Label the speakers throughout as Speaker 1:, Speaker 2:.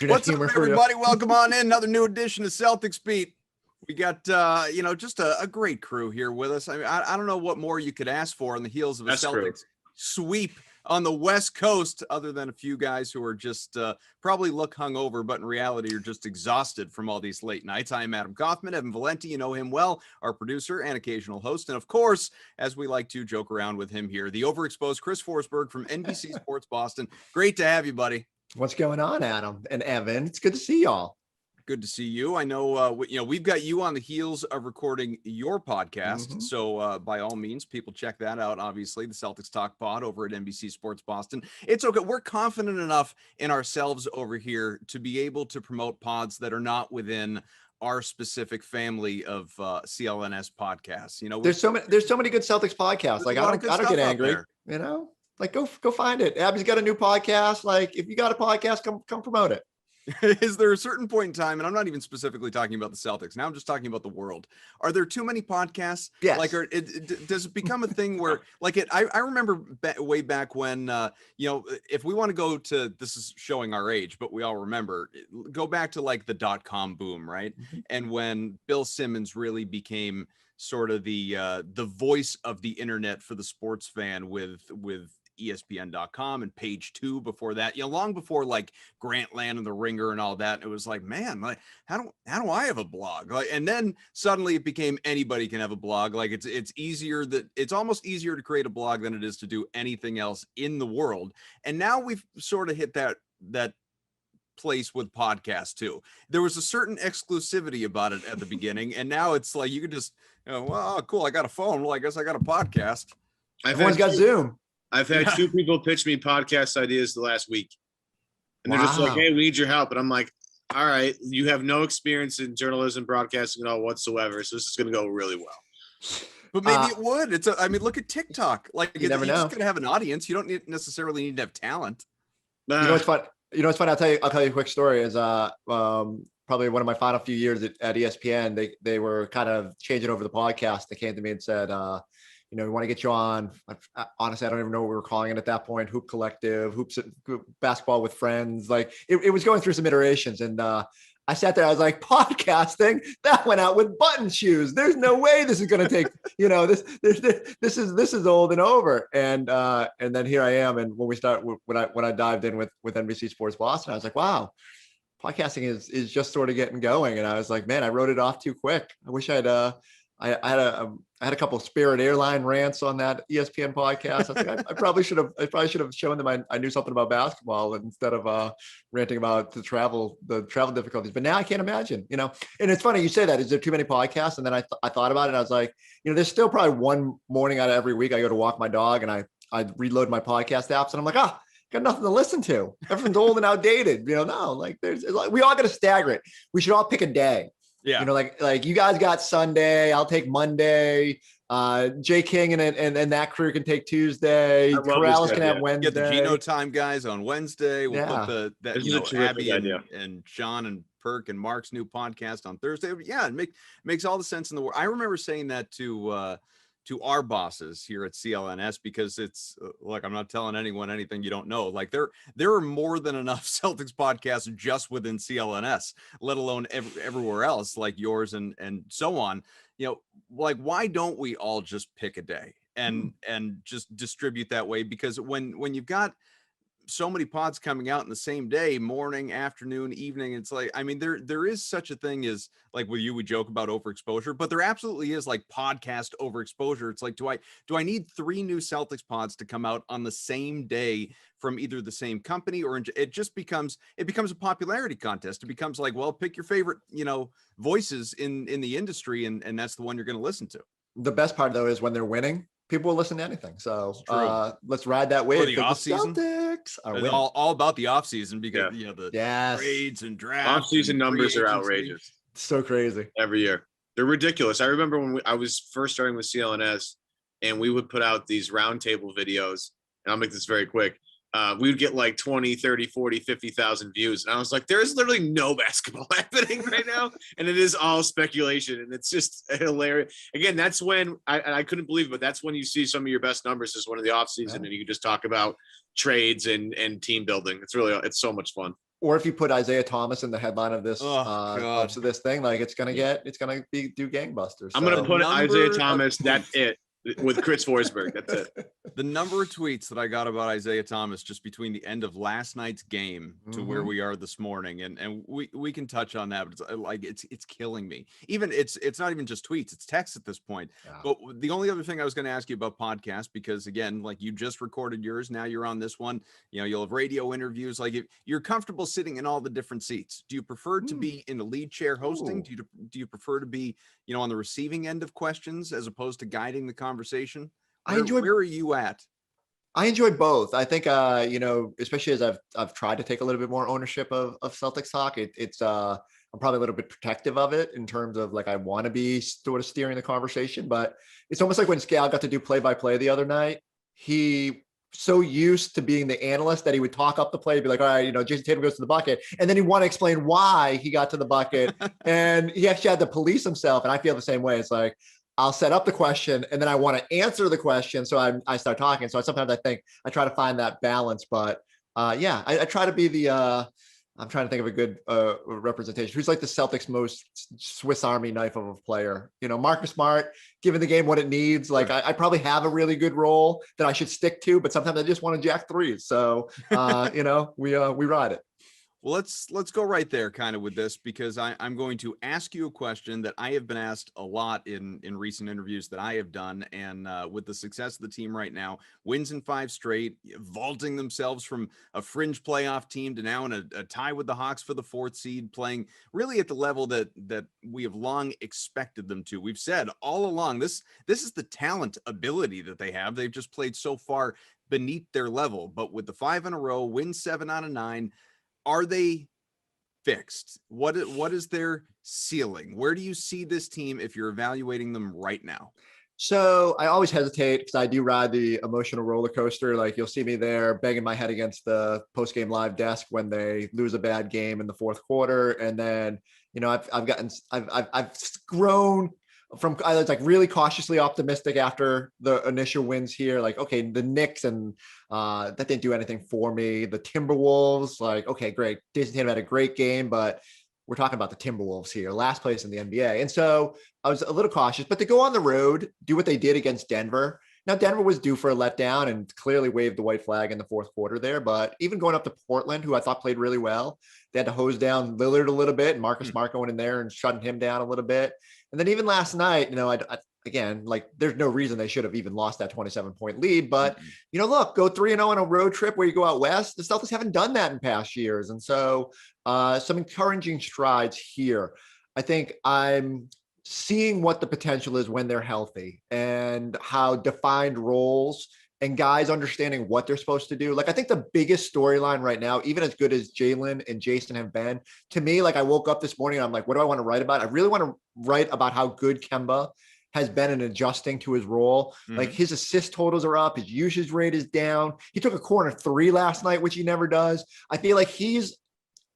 Speaker 1: What's up, everybody? Welcome on in. Another new edition of Celtics Beat. We got, just a great crew here with us. I mean, I don't know what more you could ask for on the heels of a Celtics sweep on the West Coast, other than a few guys who are just probably look hungover, but in reality are just exhausted from all these late nights. I am Adam Kaufman, Evan Valenti. You know him well, our producer and occasional host. And of course, as we like to joke around with him here, the overexposed Chris Forsberg from NBC Sports Boston. Great to have you, buddy.
Speaker 2: What's going on, Adam and Evan? It's good to see y'all.
Speaker 1: Good to see you. I know, we've got you on the heels of recording your podcast. Mm-hmm. So by all means, people check that out. Obviously, the Celtics Talk Pod over at NBC Sports Boston. It's okay. We're confident enough in ourselves over here to be able to promote pods that are not within our specific family of CLNS podcasts. You know,
Speaker 2: there's so many good Celtics podcasts. Like I don't get angry. You know, like go find it. Abby's got a new podcast. Like if you got a podcast, come promote it.
Speaker 1: Is there a certain point in time, and I'm not even specifically talking about the Celtics, now I'm just talking about the world. Are there too many podcasts?
Speaker 2: Yes.
Speaker 1: Like, does it become a thing where, like, I remember way back when, if we want to go to, this is showing our age, but we all remember, go back to like the .com boom, right? Mm-hmm. And when Bill Simmons really became sort of the voice of the internet for the sports fan with ESPN.com and Page 2 before that, long before like Grantland and the Ringer and all that. It was like, man, like how do I have a blog? Like, and then suddenly it became anybody can have a blog. Like it's almost easier to create a blog than it is to do anything else in the world. And now we've sort of hit that place with podcasts too. There was a certain exclusivity about it at the beginning, and now it's like you could just, well, cool, I got a phone. Well, I guess I got a podcast.
Speaker 2: Everyone's got Zoom.
Speaker 3: I've had two people pitch me podcast ideas the last week. And they're just like, hey, we need your help. And I'm like, all right, you have no experience in journalism, broadcasting at all whatsoever. So this is going to go really well.
Speaker 1: But maybe it would. Look at TikTok. Like
Speaker 2: you never know.
Speaker 1: Just going to have an audience. You don't necessarily need to have talent.
Speaker 2: You know what's fun? I'll tell you a quick story. Is probably one of my final few years at ESPN. They were kind of changing over the podcast. They came to me and said, we want to get you on. Honestly, I don't even know what we were calling it at that point. Hoop Collective, basketball with friends. Like it was going through some iterations. And I sat there, I was like, podcasting, that went out with button shoes. There's no way this is going to take, this is old and over. And then here I am. And when I dived in with NBC Sports Boston, I was like, wow, podcasting is just sort of getting going. And I was like, man, I wrote it off too quick. I wish I had a couple of Spirit Airline rants on that ESPN podcast. I think I probably should have shown them I knew something about basketball instead of ranting about the travel difficulties. But now I can't imagine, And it's funny you say that. Is there too many podcasts? And then I thought about it. And I was like, there's still probably one morning out of every week I go to walk my dog and I reload my podcast apps and I'm like, got nothing to listen to. Everyone's old and outdated. We all got to stagger it. We should all pick a day.
Speaker 1: Yeah.
Speaker 2: Like you guys got Sunday, I'll take Monday. Jay King and that crew can take Tuesday. Corrals can have Wednesday.
Speaker 1: Get the Geno Time guys on Wednesday. We'll put Abby and Sean and Perk and Mark's new podcast on Thursday. Yeah, it makes all the sense in the world. I remember saying that to our bosses here at CLNS, because it's like, I'm not telling anyone anything you don't know. Like there are more than enough Celtics podcasts just within CLNS, let alone everywhere else, like yours and so on. Like, why don't we all just pick a day and just distribute that way? Because when you've got so many pods coming out in the same day, morning, afternoon, evening, it's like, there is such a thing as, like with you, we joke about overexposure, but there absolutely is like podcast overexposure. It's like, do I need 3 new Celtics pods to come out on the same day from either the same company, or it becomes a popularity contest. It becomes like, well, pick your favorite, voices in the industry. And that's the one you're going to listen to.
Speaker 2: The best part though, is when they're winning, people will listen to anything. So let's ride that wave.
Speaker 1: For the off season,
Speaker 2: Celtics are
Speaker 1: all about the off season, because the trades and drafts.
Speaker 3: Off season numbers are outrageous.
Speaker 2: So crazy
Speaker 3: every year. They're ridiculous. I remember when I was first starting with CLNS, and we would put out these roundtable videos, and I'll make this very quick. We would get like 20, 30, 40, 50,000 views. And I was like, there is literally no basketball happening right now. And it is all speculation. And it's just hilarious. Again, that's when I couldn't believe it, but that's when you see some of your best numbers is one of the off season, and you can just talk about trades and team building. It's so much fun.
Speaker 2: Or if you put Isaiah Thomas in the headline of this this thing, like it's gonna do gangbusters.
Speaker 3: I'm gonna put Isaiah Thomas. That's it. With Chris Forsberg. That's it.
Speaker 1: The number of tweets that I got about Isaiah Thomas just between the end of last night's game to where we are this morning, and we can touch on that, but it's killing me. Even it's not even just tweets, it's texts at this point. Yeah. But the only other thing I was going to ask you about podcasts, because again, like you just recorded yours, now you're on this one, you know, you'll have radio interviews, like if you're comfortable sitting in all the different seats. Do you prefer to be in the lead chair hosting? Do you prefer to be, you know, on the receiving end of questions as opposed to guiding the conversation? Where are you at?
Speaker 2: I enjoy both. I think, you know, especially as I've tried to take a little bit more ownership of Celtics talk. I'm probably a little bit protective of it in terms of like I want to be sort of steering the conversation, but it's almost like when Scal got to do play-by-play the other night. He so used to being the analyst that he would talk up the play, be like, all right, you know, Jason Tatum goes to the bucket, and then he want to explain why he got to the bucket, and he actually had to police himself. And I feel the same way. It's like, I'll set up the question and then I want to answer the question. So I start talking. So sometimes I think I try to find that balance, but yeah, I try to be the, I'm trying to think of a good representation. Who's like the Celtics most Swiss Army knife of a player? You know, Marcus Smart, given the game what it needs. Like I probably have a really good role that I should stick to, but sometimes I just want to jack threes. So, you know, we ride it.
Speaker 1: Well, let's go right there kind of with this, because I'm going to ask you a question that I have been asked a lot in recent interviews that I have done. And with the success of the team right now, wins in 5 straight, vaulting themselves from a fringe playoff team to now in a tie with the Hawks for the 4th seed, playing really at the level that we have long expected them to. We've said all along, this is the talent ability that they have. They've just played so far beneath their level. But with the 5 in a row, win 7 out of 9, are they fixed? What is their ceiling? Where do you see this team if you're evaluating them right now?
Speaker 2: So I always hesitate because I do ride the emotional roller coaster. Like you'll see me there banging my head against the post-game live desk when they lose a bad game in the 4th quarter. And then, you know, I've grown from, I was like really cautiously optimistic after the initial wins here. Like, okay, the Knicks and that didn't do anything for me. The Timberwolves, like, okay, great. Jason Tatum had a great game, but we're talking about the Timberwolves here, last place in the NBA. And so I was a little cautious, but to go on the road, do what they did against Denver. Now, Denver was due for a letdown and clearly waved the white flag in the 4th quarter there. But even going up to Portland, who I thought played really well, they had to hose down Lillard a little bit, and Marcus Smart going in there and shutting him down a little bit. And then even last night, you know, again, like there's no reason they should have even lost that 27-point lead. But, you know, look, go 3-0 on a road trip where you go out west. The Celtics haven't done that in past years. And so some encouraging strides here. I think I'm seeing what the potential is when they're healthy and how defined roles and guys understanding what they're supposed to do. Like, I think the biggest storyline right now, even as good as Jalen and Jason have been, to me, like I woke up this morning and I'm like, what do I want to write about? I really want to write about how good Kemba has been in adjusting to his role. Like his assist totals are up. His usage rate is down. He took a corner 3 last night, which he never does. I feel like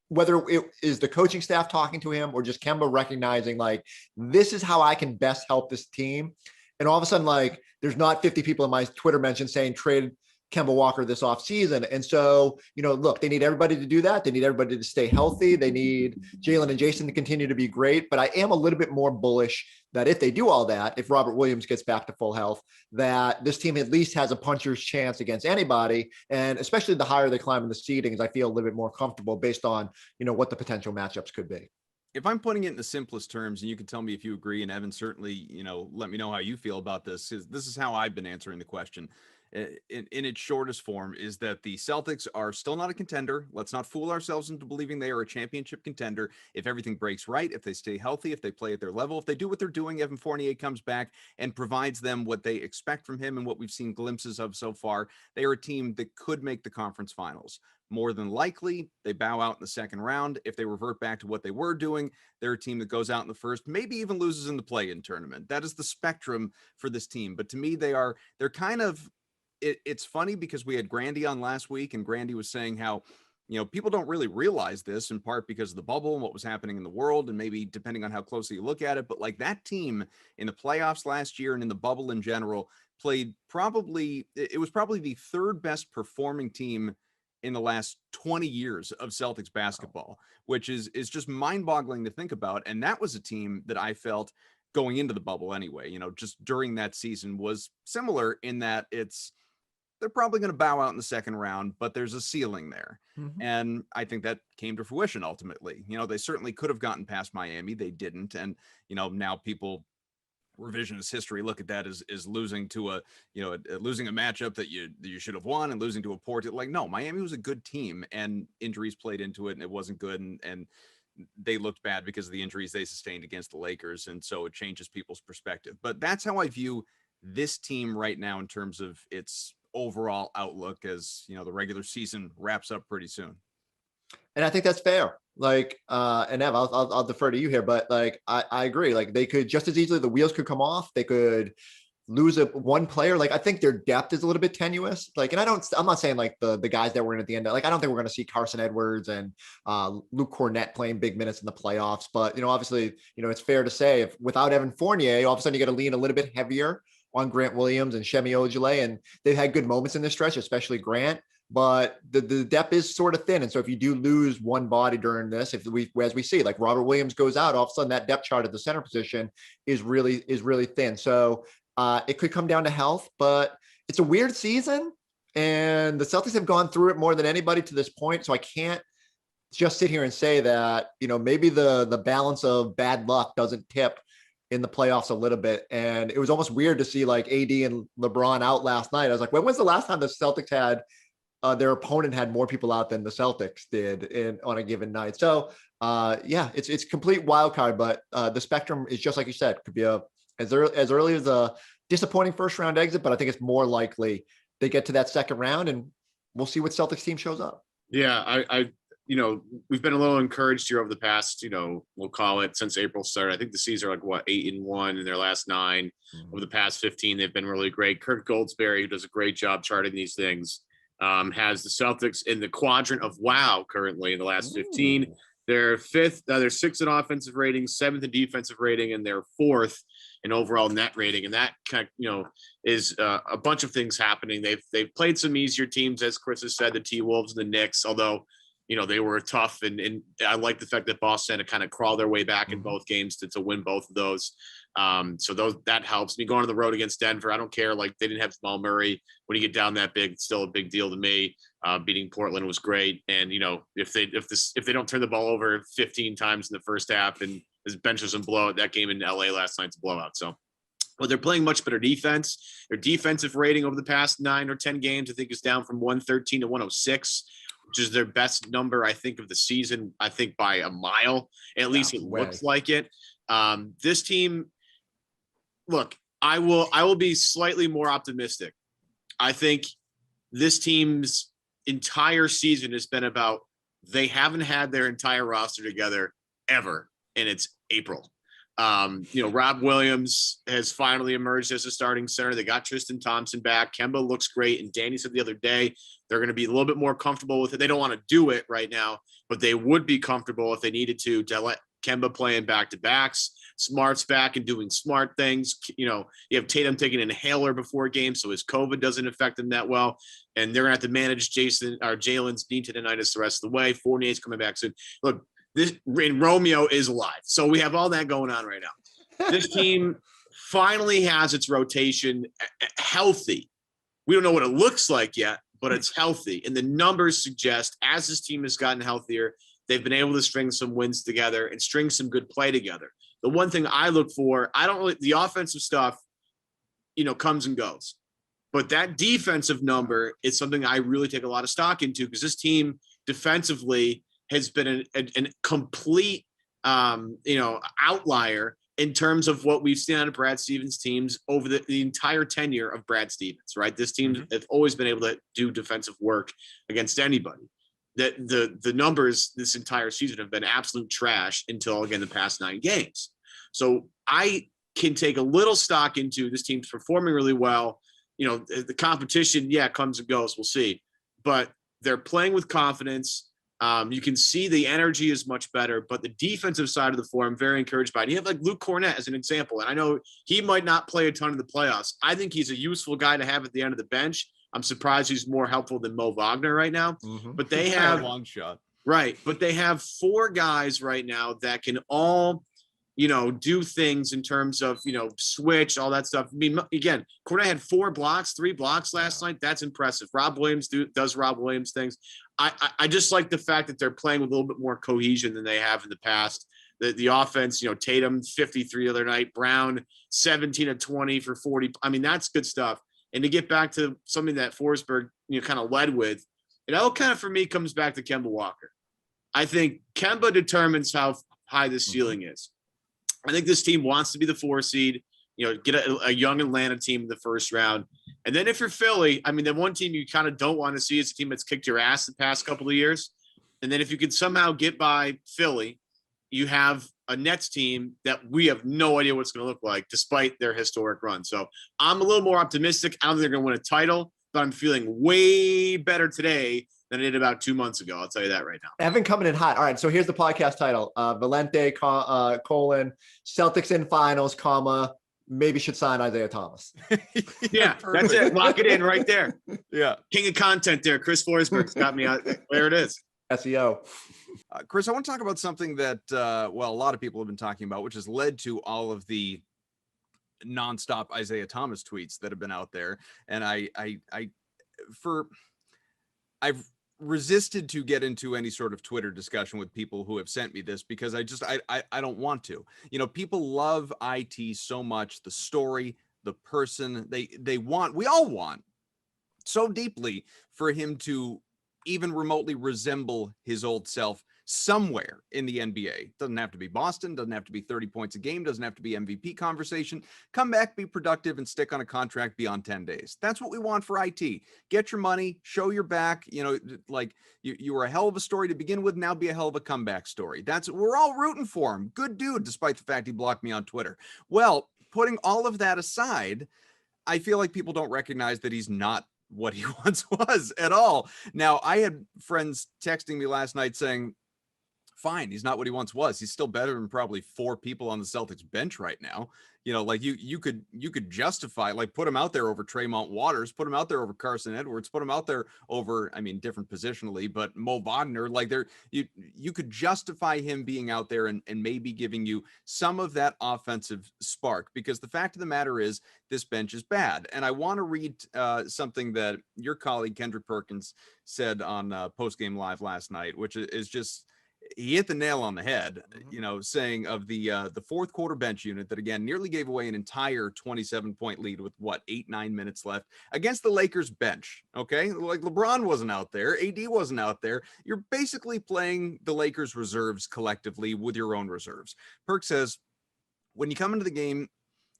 Speaker 2: whether it is the coaching staff talking to him or just Kemba recognizing like, this is how I can best help this team. And all of a sudden, like there's not 50 people in my Twitter mention saying trade Kemba Walker this offseason. And so, you know, look, they need everybody to do that. They need everybody to stay healthy. They need Jalen and Jason to continue to be great. But I am a little bit more bullish that if they do all that, if Robert Williams gets back to full health, that this team at least has a puncher's chance against anybody. And especially the higher they climb in the seedings, I feel a little bit more comfortable based on, you know, what the potential matchups could be.
Speaker 1: If I'm putting it in the simplest terms, and you can tell me if you agree, and Evan, certainly, you know, let me know how you feel about this. This is how I've been answering the question. In its shortest form, is that the Celtics are still not a contender. Let's not fool ourselves into believing they are a championship contender. If everything breaks right, if they stay healthy, if they play at their level, if they do what they're doing, Evan Fournier comes back and provides them what they expect from him and what we've seen glimpses of so far, they are a team that could make the conference finals. More than likely, they bow out in the 2nd round. If they revert back to what they were doing, they're a team that goes out in the 1st, maybe even loses in the play-in tournament. That is the spectrum for this team. But to me, they're kind of, it's funny because we had Grandy on last week, and Grandy was saying how, you know, people don't really realize this, in part because of the bubble and what was happening in the world, and maybe depending on how closely you look at it. But like that team in the playoffs last year and in the bubble in general it was probably the 3rd best performing team in the last 20 years of Celtics basketball, which is just mind-boggling to think about. And that was a team that I felt going into the bubble anyway, just during that season was similar in that they're probably going to bow out in the second round, but there's a ceiling there. Mm-hmm. And I think that came to fruition ultimately. They certainly could have gotten past Miami. They didn't. And, now people, revisionist history, look at that as losing to losing a matchup that you should have won and losing to a poor team. Like, no, Miami was a good team and injuries played into it and it wasn't good. And they looked bad because of the injuries they sustained against the Lakers. And so it changes people's perspective. But that's how I view this team right now in terms of its overall outlook as, the regular season wraps up pretty soon.
Speaker 2: And I think that's fair. Like, and Ev, I'll defer to you here, but like, I agree. Like they could just as easily, the wheels could come off. They could lose one player. Like, I think their depth is a little bit tenuous. Like, and I'm not saying like the guys that were in at the end, like, I don't think we're going to see Carson Edwards and Luke Cornett playing big minutes in the playoffs. But, obviously, it's fair to say if without Evan Fournier, all of a sudden you got to lean a little bit heavier on Grant Williams and Shemi Ojale. And they've had good moments in this stretch, especially Grant. But the depth is sort of thin. And so if you do lose one body during this, as we see, like Robert Williams goes out, all of a sudden that depth chart at the center position is really thin. So it could come down to health, but it's a weird season and the Celtics have gone through it more than anybody to this point. So I can't just sit here and say that, maybe the balance of bad luck doesn't tip in the playoffs a little bit. And it was almost weird to see like AD and LeBron out last night. I was like, when was the last time the Celtics had their opponent had more people out than the Celtics did on a given night? So it's complete wild card, but the spectrum is just like you said, could be as early as a disappointing first round exit, but I think it's more likely they get to that second round and we'll see what Celtics team shows up.
Speaker 3: Yeah, I we've been a little encouraged here over the past, we'll call it since April started. I think the C's are like 8-1 in their last 9. Over the past 15, they've been really great. Kirk Goldsberry, who does a great job charting these things, has the Celtics in the quadrant of wow currently in the last 15. Ooh. They're 5th, they're 6th in offensive rating, 7th in defensive rating, and they're 4th in overall net rating. And that kind of, is a bunch of things happening. They've played some easier teams, as Chris has said, the T-Wolves and the Knicks, although, they were tough. And I like the fact that Boston had to kind of crawl their way back in both games to win both of those. So that helps me. Going on the road against Denver, I don't care. Like, they didn't have Jamal Murray. When you get down that big, it's still a big deal to me. Beating Portland was great. And, if they don't turn the ball over 15 times in the first half and his bench doesn't blow it, that game in LA last night's a blowout. So, but they're playing much better defense. Their defensive rating over the past 9 or 10 games, I think, is down from 113 to 106. Which is their best number, I think, of the season, I think by a mile. At least it looks like it. This team, look, I will be slightly more optimistic. I think this team's entire season has been about they haven't had their entire roster together ever, and it's April. Rob Williams has finally emerged as a starting center. They got Tristan Thompson back. Kemba looks great. And Danny said the other day, they're going to be a little bit more comfortable with it. They don't want to do it right now, but they would be comfortable if they needed to let Kemba play in back-to-backs. Smart's back and doing smart things. You have Tatum taking an inhaler before games, so his COVID doesn't affect him that well. And they're going to have to manage Jalen's knee tendonitis the rest of the way. Fournier's coming back soon. Look, Romeo is alive. So we have all that going on right now. This team finally has its rotation healthy. We don't know what it looks like yet, but it's healthy. And the numbers suggest as this team has gotten healthier, they've been able to string some wins together and string some good play together. The one thing I look for, the offensive stuff, comes and goes. But that defensive number is something I really take a lot of stock into because this team defensively has been a complete, outlier in terms of what we've seen out of Brad Stevens' teams over the entire tenure of Brad Stevens, right? This team has always been able to do defensive work against anybody. That the numbers this entire season have been absolute trash until, again, the past 9 games. So I can take a little stock into this team's performing really well. The competition, comes and goes. We'll see. But they're playing with confidence. You can see the energy is much better, but the defensive side of the floor, I'm very encouraged by it. You have like Luke Cornett as an example, and I know he might not play a ton in the playoffs. I think he's a useful guy to have at the end of the bench, I'm surprised he's more helpful than Mo Wagner right now. But they have
Speaker 1: a long shot.
Speaker 3: Right. But they have 4 guys right now that can all, do things in terms of, switch, all that stuff. I mean, again, Cornet had 3 blocks last night. That's impressive. Rob Williams does Rob Williams things. I just like the fact that they're playing with a little bit more cohesion than they have in the past. The offense, Tatum 53 the other night, Brown 17 of 20 for 40. I mean, that's good stuff. And to get back to something that Forsberg, kind of led with, it all kind of, for me, comes back to Kemba Walker. I think Kemba determines how high the ceiling is. I think this team wants to be the 4 seed, get a young Atlanta team in the first round. And then if you're Philly, I mean, the one team you kind of don't want to see is a team that's kicked your ass the past couple of years. And then if you could somehow get by Philly, you have a Nets team that we have no idea what it's going to look like despite their historic run. So I'm a little more optimistic. I don't think they're going to win a title, but I'm feeling way better today than I did about 2 months ago. I'll tell you that right now.
Speaker 2: Evan coming in hot. All right, so here's the podcast title. Valente, Celtics in finals, maybe should sign Isaiah Thomas.
Speaker 3: Yeah, that's it. Lock it in right there.
Speaker 1: Yeah.
Speaker 3: King of content there. Chris Forsberg's got me out. There it is.
Speaker 2: SEO.
Speaker 1: Chris, I want to talk about something that, a lot of people have been talking about, which has led to all of the nonstop Isaiah Thomas tweets that have been out there. And I've resisted to get into any sort of Twitter discussion with people who have sent me this because I don't want to. People love IT so much, the story, the person, we all want so deeply for him to even remotely resemble his old self somewhere in the NBA. Doesn't have to be Boston, doesn't have to be 30 points a game, doesn't have to be MVP conversation. Come back, be productive, and stick on a contract beyond 10 days. That's what we want for IT. Get your money, show your back. Like you were a hell of a story to begin with, now be a hell of a comeback story. We're all rooting for him. Good dude, despite the fact he blocked me on Twitter. Well, putting all of that aside, I feel like people don't recognize that he's not what he once was at all. Now, I had friends texting me last night saying, fine, he's not what he once was. He's still better than probably 4 people on the Celtics bench right now. Like you could justify, like, put him out there over Tremont Waters, put him out there over Carson Edwards, put him out there over, I mean, different positionally, but Mo Wagner, like you could justify him being out there and maybe giving you some of that offensive spark, because the fact of the matter is this bench is bad. And I want to read something that your colleague Kendrick Perkins said on Post Game Live last night, which is just, he hit the nail on the head, saying of the fourth quarter bench unit that, again, nearly gave away an entire 27-point lead with 8-9 minutes left against the Lakers bench. Okay. Like, LeBron wasn't out there. AD wasn't out there. You're basically playing the Lakers reserves collectively with your own reserves. Perk says, when you come into the game,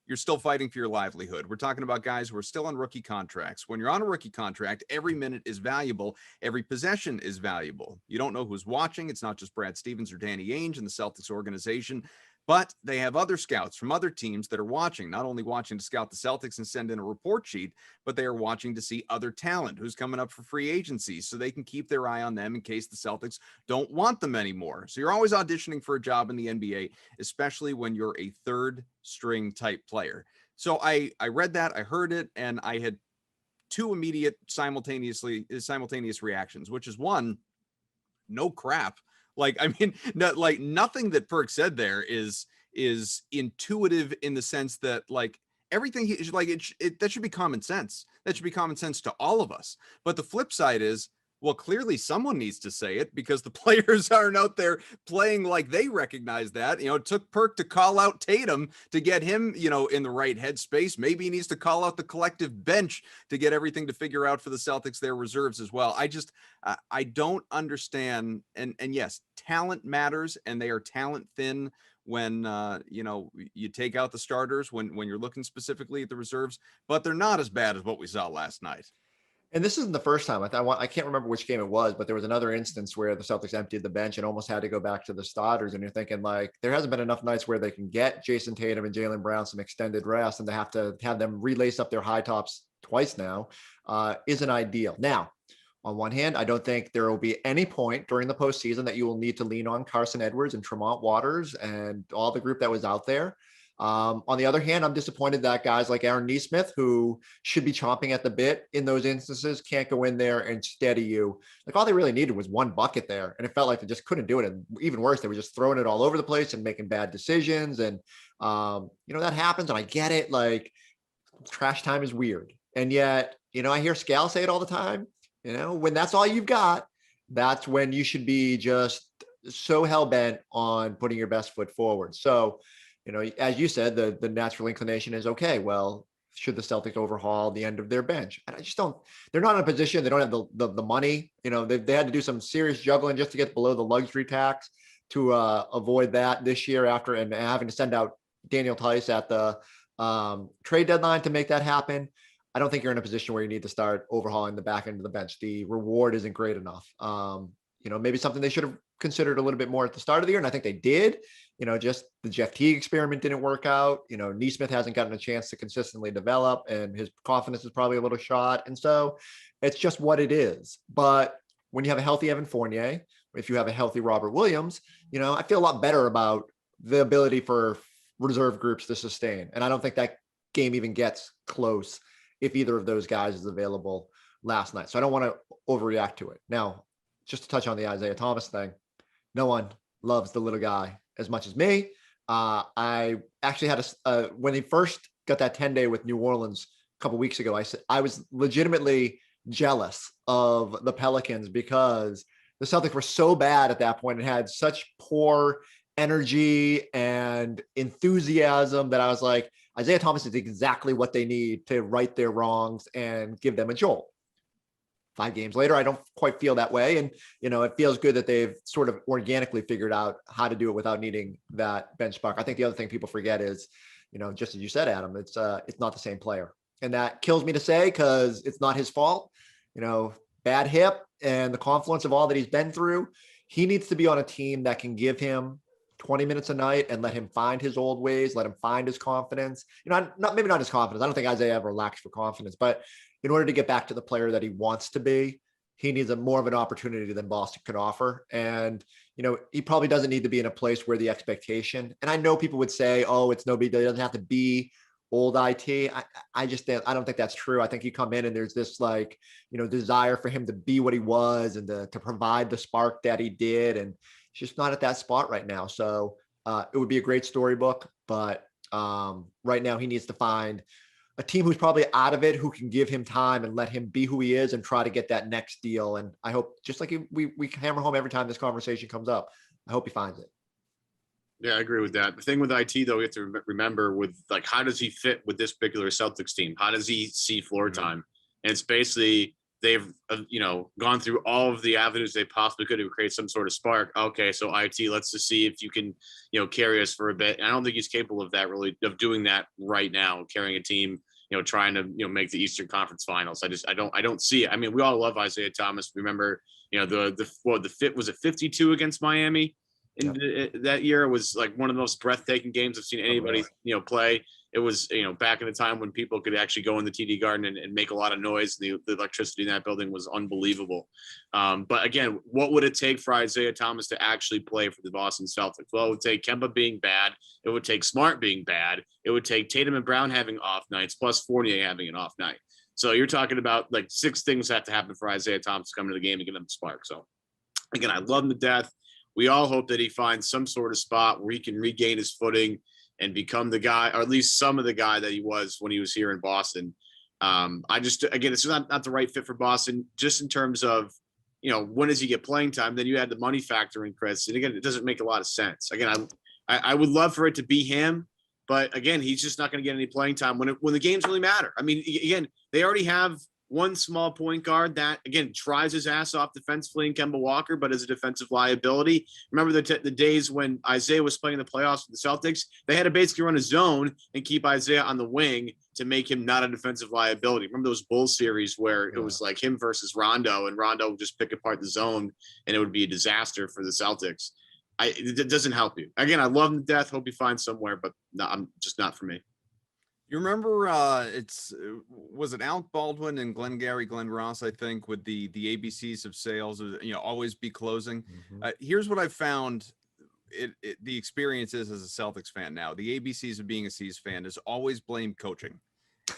Speaker 1: you're still fighting for your livelihood. We're talking about guys who are still on rookie contracts. When you're on a rookie contract, every minute is valuable. Every possession is valuable. You don't know who's watching. It's not just Brad Stevens or Danny Ainge in the Celtics organization, but they have other scouts from other teams that are watching, not only watching to scout the Celtics and send in a report sheet, but they are watching to see other talent who's coming up for free agency so they can keep their eye on them in case the Celtics don't want them anymore. So you're always auditioning for a job in the NBA, especially when you're a third string type player. So I read that, I heard it, and I had 2 immediate simultaneous reactions, which is, one, no crap. Like, I mean, nothing that Perk said there is intuitive in the sense that, like, everything that should be common sense. That should be common sense to all of us. But the flip side is, well, clearly someone needs to say it because the players aren't out there playing like they recognize that. It took Perk to call out Tatum to get him, in the right headspace. Maybe he needs to call out the collective bench to get everything to figure out for the Celtics, their reserves as well. I don't understand. And yes, talent matters, and they are talent thin when, you take out the starters, when you're looking specifically at the reserves, but they're not as bad as what we saw last night.
Speaker 2: And this isn't the first time. I can't remember which game it was, but there was another instance where the Celtics emptied the bench and almost had to go back to the starters. And you're thinking, like, there hasn't been enough nights where they can get Jason Tatum and Jaylen Brown some extended rest, and to have them relace up their high tops twice now isn't ideal. Now, on one hand, I don't think there will be any point during the postseason that you will need to lean on Carson Edwards and Tremont Waters and all the group that was out there. On the other hand, I'm disappointed that guys like Aaron Nesmith, who should be chomping at the bit in those instances, can't go in there and steady you. Like all they really needed was one bucket there. And it felt like they just couldn't do it. And even worse, they were just throwing it all over the place and making bad decisions. And, that happens. And I get it. Like trash time is weird. And yet, I hear Scal say it all the time, when that's all you've got, that's when you should be just so hell-bent on putting your best foot forward. So, as you said, the natural inclination is, okay, well, should the Celtics overhaul the end of their bench? And I just don't, they're not in a position, they don't have the money, they had to do some serious juggling just to get below the luxury tax to avoid that this year after, and having to send out Daniel Tice at the trade deadline to make that happen. I don't think you're in a position where you need to start overhauling the back end of the bench. The reward isn't great enough. Maybe something they should have considered a little bit more at the start of the year. And I think they did, just the Jeff Teague experiment didn't work out. Nesmith hasn't gotten a chance to consistently develop and his confidence is probably a little shot. And so it's just what it is. But when you have a healthy Evan Fournier, if you have a healthy Robert Williams, I feel a lot better about the ability for reserve groups to sustain. And I don't think that game even gets close if either of those guys is available last night. So I don't want to overreact to it. Now, just to touch on the Isaiah Thomas thing, no one loves the little guy as much as me. I actually had when he first got that 10-day with New Orleans a couple weeks ago, I said I was legitimately jealous of the Pelicans because the Celtics were so bad at that point and had such poor energy and enthusiasm that I was like, Isaiah Thomas is exactly what they need to right their wrongs and give them a jolt. 5 games later, I don't quite feel that way. And, it feels good that they've sort of organically figured out how to do it without needing that bench spark. I think the other thing people forget is, just as you said, Adam, it's not the same player. And that kills me to say, because it's not his fault, bad hip and the confluence of all that he's been through. He needs to be on a team that can give him 20 minutes a night and let him find his old ways, let him find his confidence. Maybe not his confidence. I don't think Isaiah ever lacks for confidence, but in order to get back to the player that he wants to be, he needs more of an opportunity than Boston can offer. And, he probably doesn't need to be in a place where the expectation, and I know people would say, oh, it's no big deal. It doesn't have to be old IT. I don't think that's true. I think you come in and there's this desire for him to be what he was and to provide the spark that he did. And it's just not at that spot right now. So it would be a great storybook, but right now he needs to find a team who's probably out of it, who can give him time and let him be who he is and try to get that next deal. And I hope, just like we hammer home every time this conversation comes up, I hope he finds it.
Speaker 3: Yeah, I agree with that. The thing with IT, though, we have to remember with how does he fit with this particular Celtics team? How does he see floor time? And it's basically they've, gone through all of the avenues they possibly could to create some sort of spark. Okay, so IT, let's just see if you can, carry us for a bit. And I don't think he's capable of that, really, of doing that right now, carrying a team, trying to, make the Eastern Conference Finals. I don't see it. I mean, we all love Isaiah Thomas. Remember, the fit was a 52 against Miami. That year was like one of the most breathtaking games I've seen anybody, play. It was, back in the time when people could actually go in the TD Garden and make a lot of noise. The electricity in that building was unbelievable. But again, what would it take for Isaiah Thomas to actually play for the Boston Celtics? Well, it would take Kemba being bad. It would take Smart being bad. It would take Tatum and Brown having off nights, plus Fournier having an off night. So you're talking about 6 things have to happen for Isaiah Thomas to come to the game and give them a spark. So again, I love him to death. We all hope that he finds some sort of spot where he can regain his footing and become the guy, or at least some of the guy that he was when he was here in Boston. It's not the right fit for Boston, just in terms of, when does he get playing time? Then you add the money factor in, Chris. And again, it doesn't make a lot of sense. Again, I would love for it to be him, but again, he's just not going to get any playing time when the games really matter. I mean, again, they already have one small point guard that, again, tries his ass off defensively in Kemba Walker, but is a defensive liability. Remember the days when Isaiah was playing in the playoffs with the Celtics? They had to basically run a zone and keep Isaiah on the wing to make him not a defensive liability. Remember those Bulls series where it was like him versus Rondo, and Rondo would just pick apart the zone, and it would be a disaster for the Celtics. It doesn't help you. Again, I love him to death. Hope he finds somewhere, but no, I'm just not for me.
Speaker 1: You remember was it Alec Baldwin and Glenn Ross, I think, with the ABCs of sales, always be closing. Here's what I found the experience is as a Celtics fan now. The ABCs of being a C's fan is always blame coaching.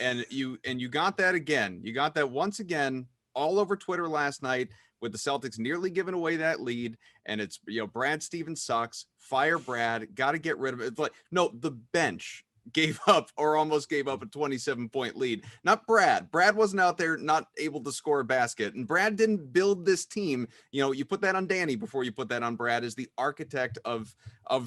Speaker 1: And you got that again. You got that once again all over Twitter last night with the Celtics nearly giving away that lead. And it's, Brad Stevens sucks. Fire Brad. Got to get rid of it. It's like, no, the bench gave up or almost gave up a 27-point lead. Not Brad. Brad wasn't out there not able to score a basket. And Brad didn't build this team. You put that on Danny before you put that on Brad as the architect of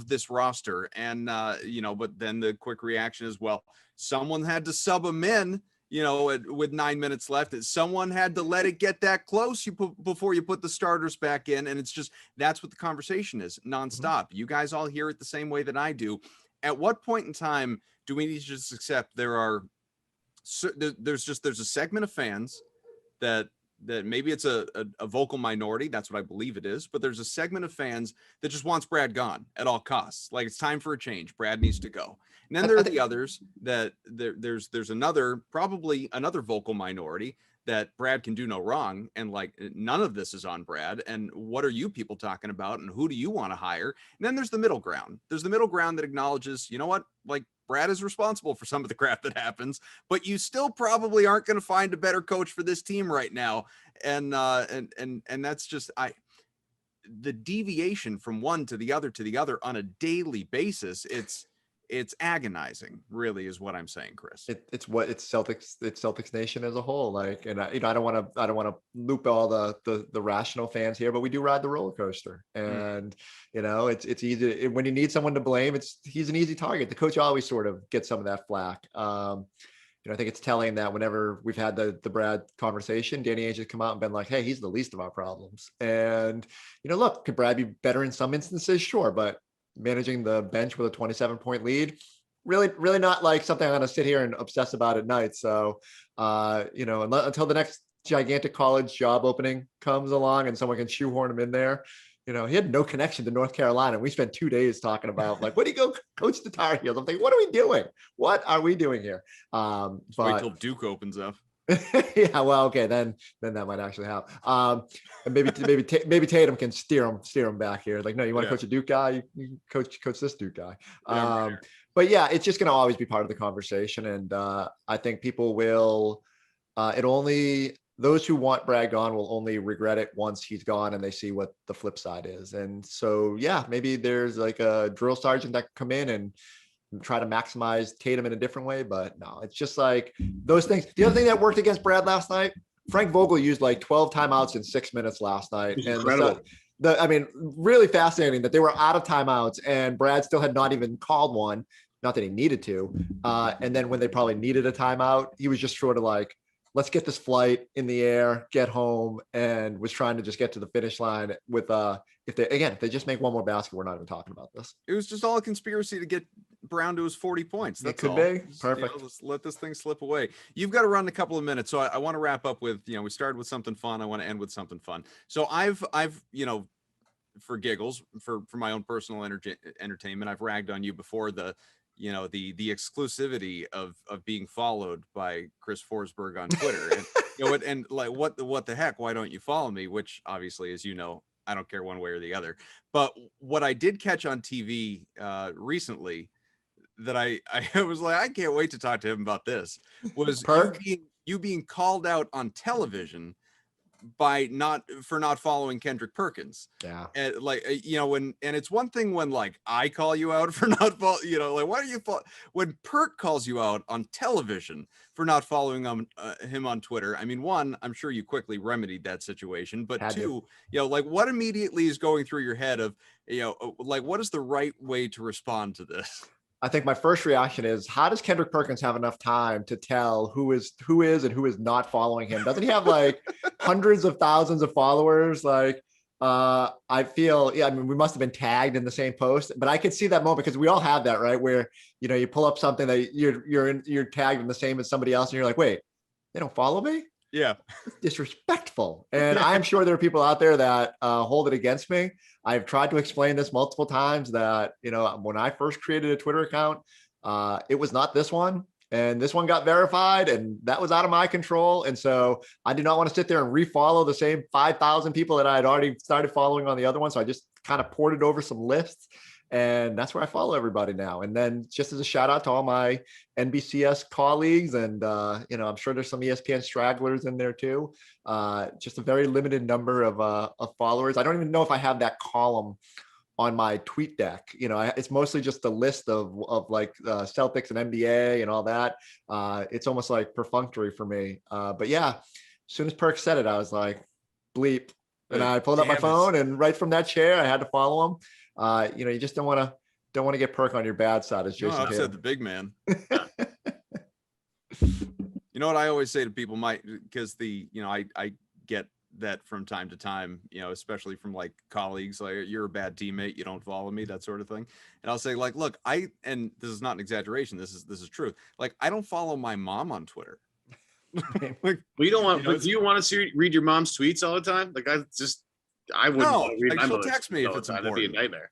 Speaker 1: this roster. And, but then the quick reaction is, well, someone had to sub him in, with 9 minutes left. Someone had to let it get that close before you put the starters back in. And it's just, that's what the conversation is nonstop. You guys all hear it the same way that I do. At what point in time do we need to just accept there's a segment of fans that maybe it's a vocal minority. That's what I believe it is. But there's a segment of fans that just wants Brad gone at all costs. Like, it's time for a change. Brad needs to go. And then there are the others that there's probably another vocal minority that Brad can do no wrong. And like, none of this is on Brad. And what are you people talking about? And who do you want to hire? And then there's the middle ground. There's the middle ground that acknowledges, you know what, like, Brad is responsible for some of the crap that happens, but you still probably aren't going to find a better coach for this team right now. And that's just, the deviation from one to the other on a daily basis. It's agonizing, really, is what I'm saying, Chris.
Speaker 2: It's Celtics Nation as a whole. Like, and I don't want to loop all the rational fans here, but we do ride the roller coaster, and it's easy when you need someone to blame. He's an easy target. The coach always sort of gets some of that flack. I think it's telling that whenever we've had the Brad conversation, Danny Ainge has come out and been like, hey, he's the least of our problems. And, look, could Brad be better in some instances? Sure. But managing the bench with a 27-point lead, really not like something I'm going to sit here and obsess about at night. So, until the next gigantic college job opening comes along and someone can shoehorn him in there, he had no connection to North Carolina. We spent 2 days talking about, like, what do you go coach the Tar Heels? I'm thinking, what are we doing? What are we doing here? But
Speaker 1: wait till Duke opens up.
Speaker 2: Yeah, well, okay, then that might actually happen. And maybe Tatum can steer him back here. Like, no, you want to coach a Duke guy, you coach this Duke guy. But yeah, it's just going to always be part of the conversation, and I think people will. Those who want Brad gone will only regret it once he's gone and they see what the flip side is. And so, yeah, maybe there's like a drill sergeant that can come in and try to maximize Tatum in a different way, but no, it's just like those things. The other thing that worked against Brad last night, Frank Vogel used like 12 timeouts in 6 minutes last night.
Speaker 3: Incredible.
Speaker 2: And really fascinating that they were out of timeouts and Brad still had not even called one, not that he needed to. And then when they probably needed a timeout, he was just sort of like, let's get this flight in the air, get home, and was trying to just get to the finish line with if they just make one more basket, we're not even talking about this.
Speaker 1: It was just all a conspiracy to get Brown to his 40 points. That's
Speaker 2: it could be perfect.
Speaker 1: Let's let this thing slip away. You've got to run a couple of minutes, so I want to wrap up with, we started with something fun. I want to end with something fun. So I've for giggles, for my own personal entertainment, I've ragged on you before the exclusivity of being followed by Chris Forsberg on Twitter. And like, what the heck, why don't you follow me? Which obviously, as you know, I don't care one way or the other. But what I did catch on TV recently that I was like, I can't wait to talk to him about this, was you being called out on television for not following Kendrick Perkins.
Speaker 2: Yeah.
Speaker 1: And and it's one thing when like I call you out for not like, why are you when Perk calls you out on television for not following him on Twitter? I mean, one, I'm sure you quickly remedied that situation, but two, like, what immediately is going through your head of, like, what is the right way to respond to this?
Speaker 2: I think my first reaction is, how does Kendrick Perkins have enough time to tell who is and who is not following him? Doesn't he have like hundreds of thousands of followers? Like, I feel, I mean, we must have been tagged in the same post, but I could see that moment because we all have that, right? Where, you pull up something that you're tagged in the same as somebody else and you're like, wait, they don't follow me?
Speaker 1: Yeah.
Speaker 2: Disrespectful. And I'm sure there are people out there that hold it against me. I've tried to explain this multiple times that, when I first created a Twitter account, it was not this one. And this one got verified and that was out of my control. And so I do not want to sit there and refollow the same 5,000 people that I had already started following on the other one. So I just kind of ported over some lists, and that's where I follow everybody now. And then just as a shout out to all my NBCS colleagues, and I'm sure there's some ESPN stragglers in there too. Just a very limited number of followers. I don't even know if I have that column on my tweet deck. It's mostly just a list of like Celtics and NBA and all that. It's almost like perfunctory for me. But yeah, as soon as Perk said it, I was like, bleep. And I pulled up my phone, and right from that chair, I had to follow him. You just don't want to get Perk on your bad side, as Jason
Speaker 1: upset the big man. You know what I always say to people, because I get that from time to time, especially from like colleagues, like, you're a bad teammate, you don't follow me, that sort of thing. And I'll say, like, look, and this is not an exaggeration, this is true. Like, I don't follow my mom on Twitter.
Speaker 3: Like, well, you don't want, do you want to read your mom's tweets all the time? Like, I wouldn't
Speaker 1: no,
Speaker 3: read
Speaker 1: like,
Speaker 3: my
Speaker 1: she'll text me if it's important.
Speaker 3: That'd be a nightmare.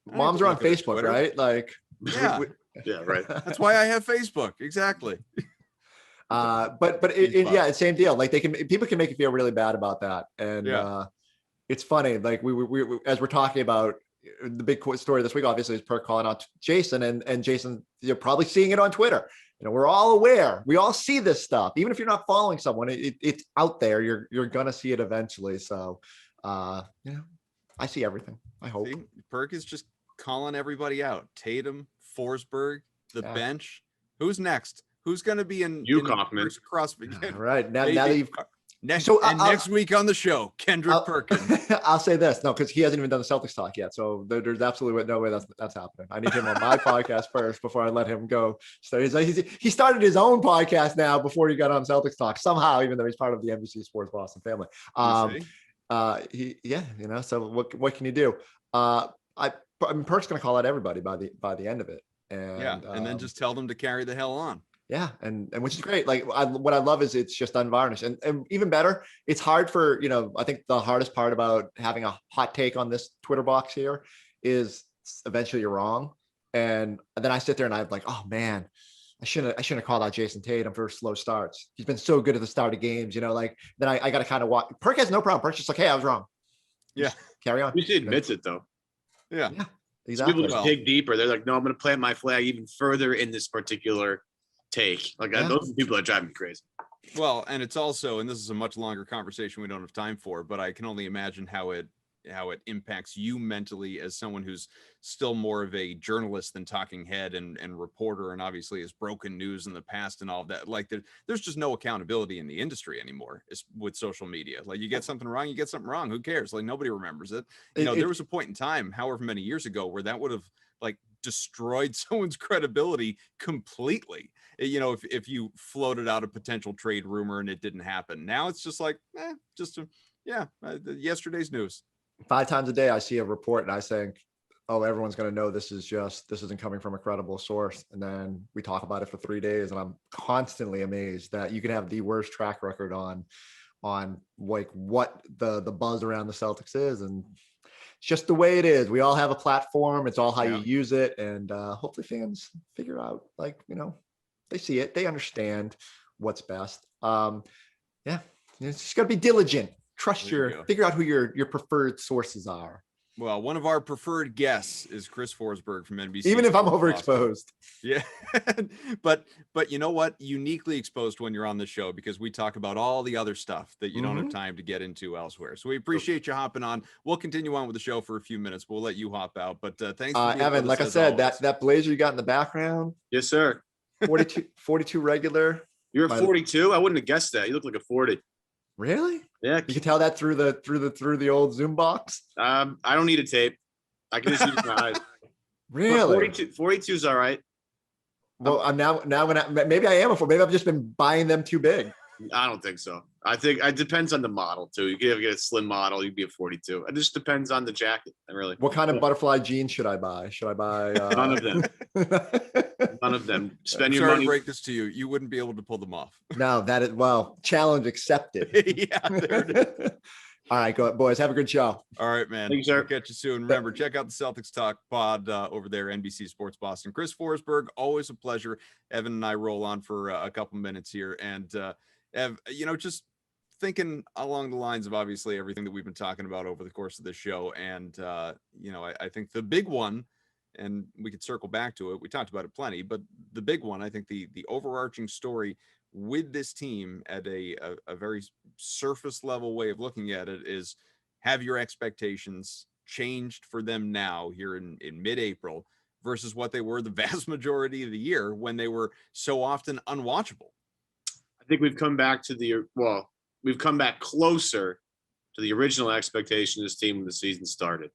Speaker 2: Moms are on Facebook, Twitter, right? Like,
Speaker 1: yeah,
Speaker 3: yeah, right.
Speaker 1: That's why I have Facebook. Exactly.
Speaker 2: It's same deal. Like, people can make you feel really bad about that. And it's funny. Like, we as we're talking about the big story this week, obviously, is Perk calling out Jason, and Jason, you're probably seeing it on Twitter. We're all aware. We all see this stuff. Even if you're not following someone, it's out there. You're gonna see it eventually. So, I see everything. I hope.
Speaker 1: See, Perk is just calling everybody out. Tatum, Forsberg, the bench. Who's next? Who's going to be in
Speaker 3: Kaufman?
Speaker 1: CrossFit?
Speaker 2: Right. Now that you've
Speaker 1: next week on the show, Kendrick Perkins.
Speaker 2: I'll say this. No, because he hasn't even done the Celtics talk yet. So there's absolutely no way that's happening. I need him on my podcast first before I let him go. So he started his own podcast now before he got on Celtics talk somehow, even though he's part of the NBC Sports Boston family. So what can you do? Perk's going to call out everybody by the end of it. And
Speaker 1: then just tell them to carry the hell on.
Speaker 2: Yeah, and which is great. Like, what I love is it's just unvarnished, and even better, it's hard for I think the hardest part about having a hot take on this Twitter box here is eventually you're wrong, and then I sit there and I'm like, oh man, I shouldn't have called out Jason Tatum for slow starts. He's been so good at the start of games, like then I got to kind of walk. Perk has no problem. Perk's just like, hey, I was wrong.
Speaker 1: Yeah,
Speaker 2: carry on.
Speaker 3: He admits it though.
Speaker 2: Yeah, exactly.
Speaker 3: People just dig deeper. They're like, no, I'm going to plant my flag even further in this particular take. Like, those are people that drive me crazy.
Speaker 1: Well, and it's also, and this is a much longer conversation we don't have time for, but I can only imagine how it impacts you mentally as someone who's still more of a journalist than talking head and reporter, and obviously has broken news in the past and all of that. Like, there's just no accountability in the industry anymore with social media. Like, you get something wrong, you get something wrong. Who cares? Like, nobody remembers it. There was a point in time, however many years ago, where that would have like destroyed someone's credibility completely. If you floated out a potential trade rumor and it didn't happen. Now it's just like, yesterday's news.
Speaker 2: 5 times a day I see a report and I think, oh, everyone's going to know this isn't coming from a credible source. And then we talk about it for 3 days, and I'm constantly amazed that you can have the worst track record on like what the buzz around the Celtics is. And it's just the way it is. We all have a platform. It's all how you use it. And hopefully fans figure out, like, they see it, they understand what's best. It's just got to be diligent. Figure out who your preferred sources are.
Speaker 1: Well, one of our preferred guests is Chris Forsberg from NBC.
Speaker 2: Even if I'm overexposed.
Speaker 1: Yeah. but you know what? Uniquely exposed when you're on the show, because we talk about all the other stuff that you don't have time to get into elsewhere. So we appreciate you hopping on. We'll continue on with the show for a few minutes. We'll let you hop out. But thanks for being
Speaker 2: Evan, like I said, that blazer you got in the background.
Speaker 3: Yes, sir.
Speaker 2: 42 regular.
Speaker 3: You're a 42? I wouldn't have guessed that. You look like a 40.
Speaker 2: Really?
Speaker 3: Yeah.
Speaker 2: You can tell that through the old Zoom box.
Speaker 3: I don't need a tape. I can just use my eyes.
Speaker 2: Really?
Speaker 3: 42 is all right.
Speaker 2: Well, I'm now maybe I am maybe I've just been buying them too big.
Speaker 3: I don't think so. I think it depends on the model too. You could get a slim model, you'd be a 42. It just depends on the jacket.
Speaker 2: What kind of butterfly jeans should I buy? Should I buy
Speaker 3: none of them? None of them. Spend your
Speaker 1: money.
Speaker 3: money.
Speaker 1: To break this to you. You wouldn't be able to pull them off.
Speaker 2: No, challenge accepted.
Speaker 1: Yeah, there it is.
Speaker 2: All right, go boys. Have a good show.
Speaker 1: All right, man.
Speaker 3: Thank you, sir.
Speaker 1: We'll catch you soon. Remember, check out the Celtics Talk pod over there, NBC Sports Boston. Chris Forsberg, always a pleasure. Evan and I roll on for a couple minutes here, and Ev, just thinking along the lines of obviously everything that we've been talking about over the course of this show. And, I think the big one, and we could circle back to it, we talked about it plenty, but the big one, I think the overarching story with this team at a very surface level way of looking at it is, have your expectations changed for them now here in mid-April versus what they were the vast majority of the year when they were so often unwatchable?
Speaker 3: I think we've come back closer to the original expectation of this team when the season started.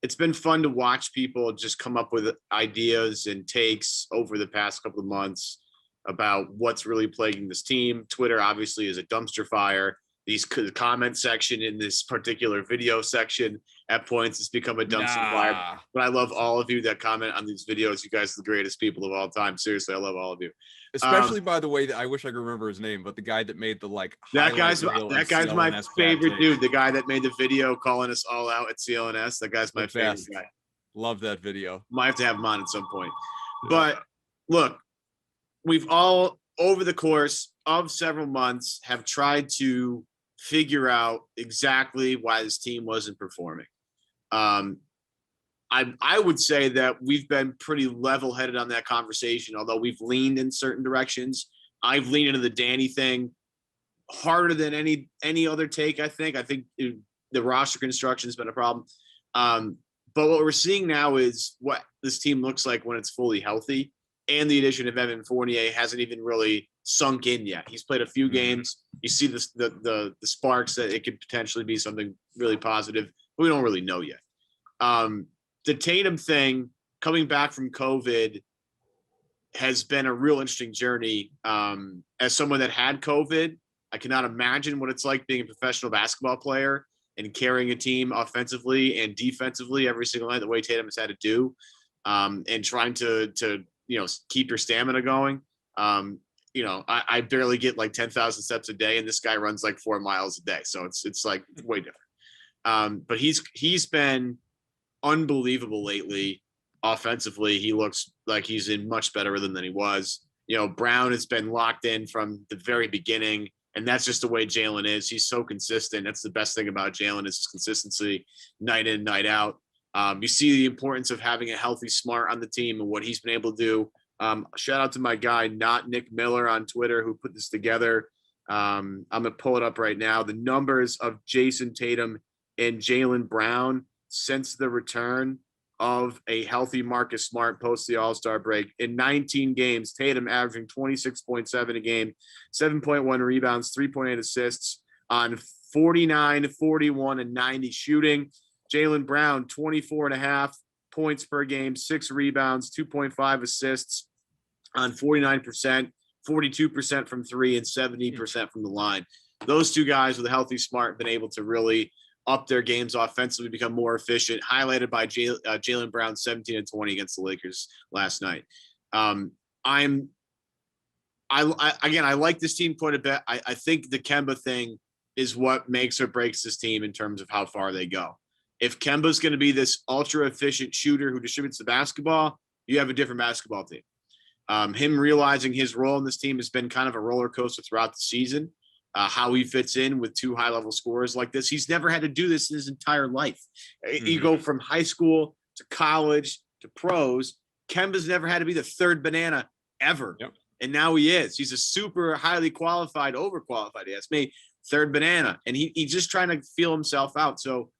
Speaker 3: It's been fun to watch people just come up with ideas and takes over the past couple of months about what's really plaguing this team. Twitter obviously is a dumpster fire. These comment section in this particular video section at points has become a dumpster fire. But I love all of you that comment on these videos. You guys are the greatest people of all time. Seriously, I love all of you.
Speaker 1: Especially, by the way, I wish I could remember his name, but the guy that made the
Speaker 3: that guy's my favorite dude. The guy that made the video calling us all out at CLNS. That guy's my favorite guy.
Speaker 1: Love that video.
Speaker 3: Might have to have him on at some point. But look, we've all over the course of several months have tried to figure out exactly why this team wasn't performing. I would say that we've been pretty level-headed on that conversation, although we've leaned in certain directions. I've leaned into the Danny thing harder than any other take, I think. I think the roster construction has been a problem. But what we're seeing now is what this team looks like when it's fully healthy, and the addition of Evan Fournier hasn't even really sunk in yet. He's played a few games. You see the sparks that it could potentially be something really positive, but we don't really know yet. The Tatum thing, coming back from COVID, has been a real interesting journey. As someone that had COVID, I cannot imagine what it's like being a professional basketball player and carrying a team offensively and defensively every single night the way Tatum has had to do, and trying to keep your stamina going. I barely get like 10,000 steps a day, and this guy runs like 4 miles a day. So it's like way different. But he's been unbelievable lately. Offensively, he looks like he's in much better rhythm than he was. Brown has been locked in from the very beginning, and that's just the way Jalen is. He's so consistent. That's the best thing about Jalen is his consistency, night in, night out. You see the importance of having a healthy Smart on the team and what he's been able to do. Shout out to my guy, not Nick Miller on Twitter, who put this together. I'm going to pull it up right now. The numbers of Jason Tatum and Jaylen Brown since the return of a healthy Marcus Smart post the All-Star break. In 19 games, Tatum averaging 26.7 a game, 7.1 rebounds, 3.8 assists on 49, 41, and 90 shooting. Jaylen Brown, 24.5 points per game, 6 rebounds, 2.5 assists on 49%, 42% from 3, and 70% from the line. Those two guys with a healthy Smart been able to really up their games offensively, become more efficient, highlighted by Jaylen Brown, 17 and 20 against the Lakers last night. I like this team quite a bit. I think the Kemba thing is what makes or breaks this team in terms of how far they go. If Kemba's going to be this ultra efficient shooter who distributes the basketball, you have a different basketball team. Him realizing his role in this team has been kind of a roller coaster throughout the season. How he fits in with two high-level scorers like this. He's never had to do this in his entire life. You go from high school to college to pros. Kemba's never had to be the third banana ever. Yep. And now he is. He's a super highly qualified, overqualified, he asked me, third banana. And he's just trying to feel himself out. So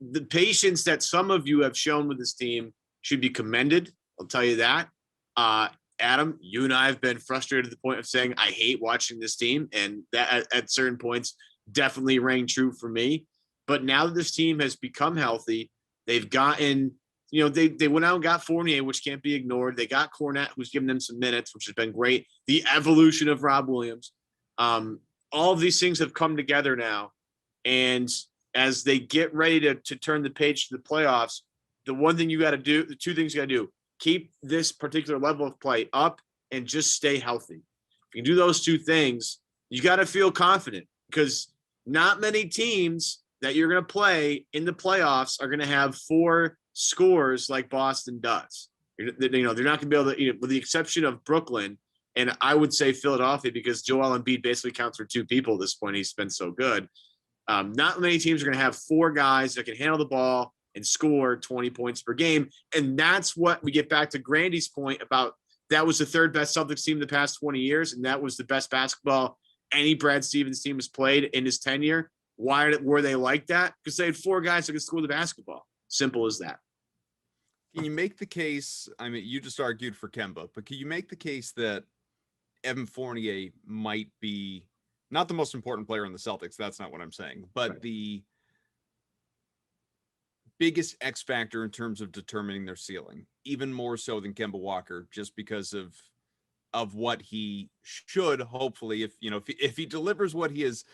Speaker 3: the patience that some of you have shown with this team should be commended. I'll tell you that. Adam, you and I have been frustrated to the point of saying I hate watching this team, and that at certain points definitely rang true for me. But now that this team has become healthy, they've gotten, they went out and got Fournier, which can't be ignored. They got Cornette, who's given them some minutes, which has been great. The evolution of Rob Williams. All of these things have come together now, and as they get ready to turn the page to the playoffs, the one thing you got to do, the two things you got to do, keep this particular level of play up and just stay healthy. If you do those two things, you got to feel confident, because not many teams that you're going to play in the playoffs are going to have 4 scores like Boston does. They're not going to be able to, with the exception of Brooklyn And I would say Philadelphia, because Joel Embiid basically counts for 2 people at this point. He's been so good. Not many teams are going to have 4 guys that can handle the ball and score 20 points per game. And that's what we get back to Grandy's point about that was the 3rd best Celtics team in the past 20 years. And that was the best basketball any Brad Stevens team has played in his tenure. Why were they like that? Because they had 4 guys that could score the basketball. Simple as that.
Speaker 1: Can you make the case? I mean, you just argued for Kemba, but can you make the case that Evan Fournier might be not the most important player in the Celtics? That's not what I'm saying, but right. The biggest X factor in terms of determining their ceiling, even more so than Kemba Walker, just because of what he should hopefully, if he delivers what he is,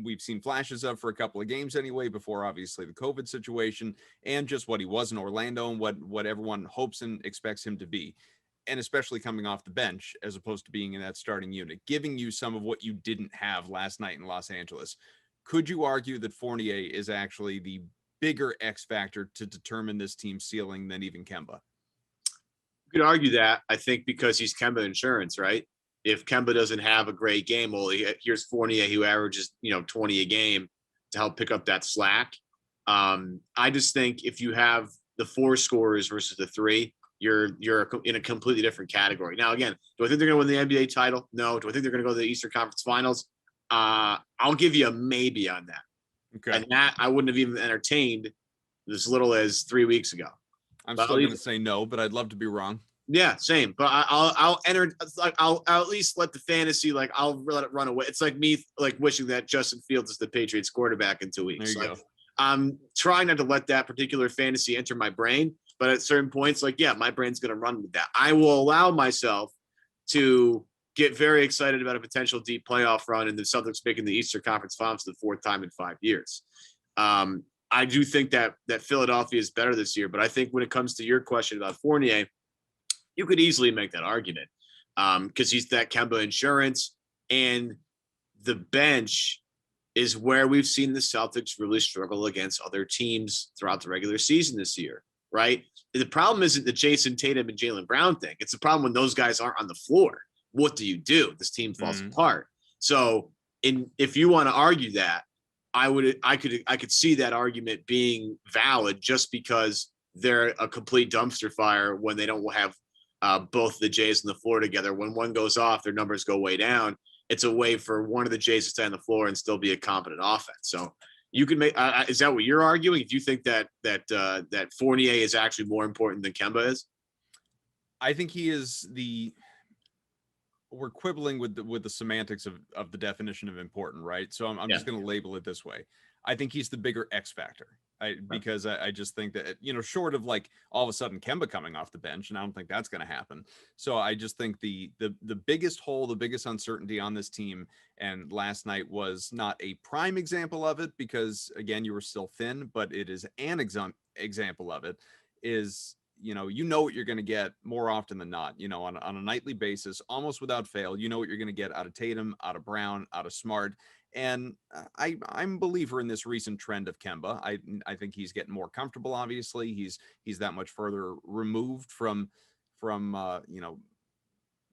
Speaker 1: we've seen flashes of for a couple of games anyway, before obviously the COVID situation, and just what he was in Orlando and what everyone hopes and expects him to be. And especially coming off the bench, as opposed to being in that starting unit, giving you some of what you didn't have last night in Los Angeles. Could you argue that Fournier is actually the bigger X factor to determine this team's ceiling than even Kemba?
Speaker 3: You could argue that, I think, because he's Kemba insurance, right? If Kemba doesn't have a great game, well, here's Fournier, who averages, 20 a game to help pick up that slack. I just think if you have the 4 scorers versus the 3, you're in a completely different category. Now, again, do I think they're going to win the NBA title? No. Do I think they're going to go to the Eastern Conference Finals? I'll give you a maybe on that. Okay. And that I wouldn't have even entertained as little as 3 weeks ago.
Speaker 1: I'm still going to say no, but I'd love to be wrong.
Speaker 3: Yeah, same. But I'll enter. I'll at least let the fantasy, I'll let it run away. It's like me wishing that Justin Fields is the Patriots quarterback in 2 weeks.
Speaker 1: There you go.
Speaker 3: I'm trying not to let that particular fantasy enter my brain, but at certain points, my brain's going to run with that. I will allow myself to get very excited about a potential deep playoff run and the Celtics making the Eastern Conference Finals for the 4th time in 5 years. I do think that Philadelphia is better this year, but I think when it comes to your question about Fournier, you could easily make that argument because he's that Kemba insurance, and the bench is where we've seen the Celtics really struggle against other teams throughout the regular season this year, right? The problem isn't the Jason Tatum and Jaylen Brown thing. It's the problem when those guys aren't on the floor. What do you do? This team falls apart. So if you want to argue that, I could see that argument being valid just because they're a complete dumpster fire when they don't have both the Jays and the floor together. When one goes off, their numbers go way down. It's a way for one of the Jays to stay on the floor and still be a competent offense. So you can make is that what you're arguing? If you think that Fournier is actually more important than Kemba is?
Speaker 1: I think he is we're quibbling with the semantics of the definition of important, right? So I'm just going to label it this way. I think he's the bigger X factor. Because I just think that, short of all of a sudden Kemba coming off the bench, and I don't think that's going to happen. So I just think the biggest hole, the biggest uncertainty on this team, and last night was not a prime example of it because, again, you were still thin, but it is an example of it, is, what you're going to get more often than not, on a nightly basis, almost without fail, what you're going to get out of Tatum, out of Brown, out of Smart. And I'm a believer in this recent trend of Kemba. I think he's getting more comfortable. Obviously, he's that much further removed from